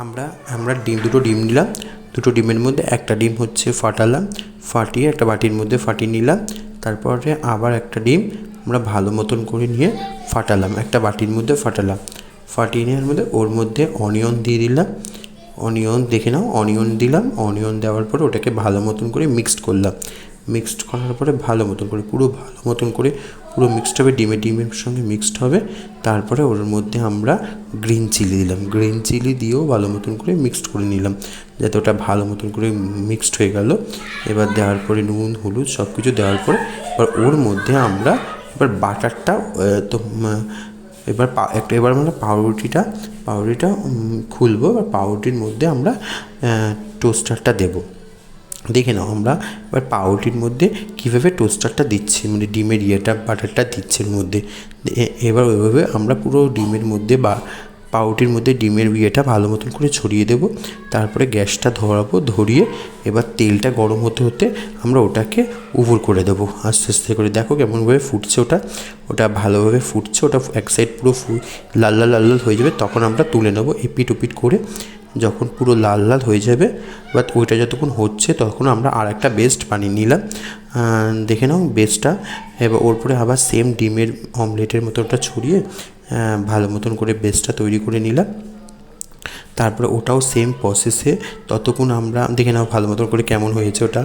আমরা আমরা দুটো ডিম নিলাম। দুটো ডিমের মধ্যে একটা ডিম হচ্ছে ফাটালাম, ফাটিয়ে একটা বাটির মধ্যে ফাটিয়ে নিলাম। তারপরে আবার একটা ডিম আমরা ভালো মতন করে নিয়ে ফাটালাম, একটা বাটির মধ্যে ফাটালাম। ফাটিয়ে নেওয়ার মধ্যে ওর মধ্যে অনিয়ন দিয়ে দিলাম। অনিয়ন দেখে নাও, অনিয়ন দিলাম। অনিয়ন দেওয়ার পরে ওটাকে ভালো মতন করে মিক্সড করলাম। মিক্সড করার পরে ভালো মতন করে পুরো মিক্সড হবে, ডিমের সঙ্গে মিক্সড হবে। তারপরে ওর মধ্যে আমরা গ্রিন চিলি দিলাম। গ্রিন চিলি দিয়েও ভালো মতন করে মিক্সড করে নিলাম, যাতে ওটা ভালো মতন করে মিক্সড হয়ে গেল। এবার দেওয়ার পরে নুন হলুদ সব কিছু দেওয়ার পরে এবার ওর মধ্যে আমরা বাটারটা এবার আমরা পাউরুটিটা খুলবো। এবার পাউরুটির মধ্যে আমরা টোস্টারটা দেবো। দেখে নাও আমরা এবার পাউরুটির মধ্যে কীভাবে টোস্টারটা দিচ্ছি, মানে ডিমের বাটারটা দিচ্ছে এর মধ্যে। এবার ওইভাবে আমরা পুরো ডিমের মধ্যে বা পাউরুটির মধ্যে ডিমের ভালো মতন করে ছড়িয়ে দেবো। তারপরে গ্যাসটা ধরিয়ে এবার তেলটা গরম হতে আমরা ওটাকে উপর করে দেবো আস্তে আস্তে করে। দেখো কেমনভাবে ফুটছে ওটা ভালোভাবে ফুটছে। ওটা এক সাইড পুরো লাল লাল হয়ে যাবে, তখন আমরা তুলে নেবো এপিট ওপিট করে। যখন পুরো লাল লাল হয়ে যাবে, বাট ওইটা যতক্ষণ হচ্ছে তখন আমরা আর একটা বেস্ট বানিয়ে নিলাম। দেখে নাও বেস্টটা। এবার ওর পরে আবার সেম ডিমের অমলেটের মতো ওটা ছড়িয়ে ভালো মতন করে বেস্টটা তৈরি করে নিলাম। তারপরে ওটাও সেম প্রসেসে ততক্ষণ আমরা দেখে নাও ভালো মতন করে কেমন হয়েছে ওটা।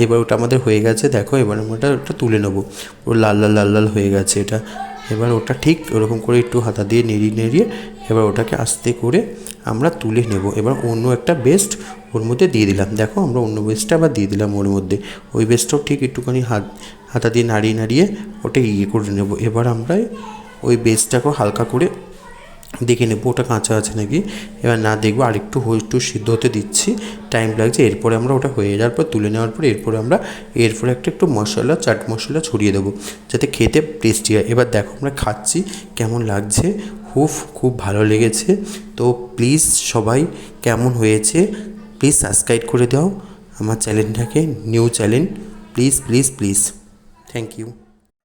এবার ওটা আমাদের হয়ে গেছে। দেখো এবার আমরা ওটা তুলে নেবো। পুরো লাল লাল হয়ে গেছে এটা। এবার ওটা ঠিক ওরকম করে একটু হাতা দিয়ে নেড়িয়ে এবার ওটাকে আস্তে করে আমরা তুলে নেব। এবার অন্য একটা বেস্ট ওর মধ্যে দিয়ে দিলাম। দেখো আমরা অন্য বেস্টটা আবার দিয়ে দিলাম ওর মধ্যে। ওই বেস্টটাও ঠিক একটুখানি হাতা দিয়ে নাড়িয়ে ওটা করে নেব। এবার আমরা ওই বেস্টটাকেও হালকা করে দেখে নেবো ওটা কাঁচা আছে নাকি। এবার না দেখবো আরেকটু একটু সিদ্ধ হতে দিচ্ছি, টাইম লাগছে। এরপরে আমরা ওটা হয়ে যাওয়ার পর তুলে নেওয়ার পর এরপরে একটু চাট মশলা ছড়িয়ে দেবো, যাতে খেতে টেস্টি হয়। এবার দেখো আমরা খাচ্ছি কেমন লাগছে, খুব ভালো লেগেছে। তো প্লিজ সবাই কেমন হয়েছে প্লিজ সাবস্ক্রাইব করে দাও আমার চ্যানেলটাকে, new channel. Please thank you.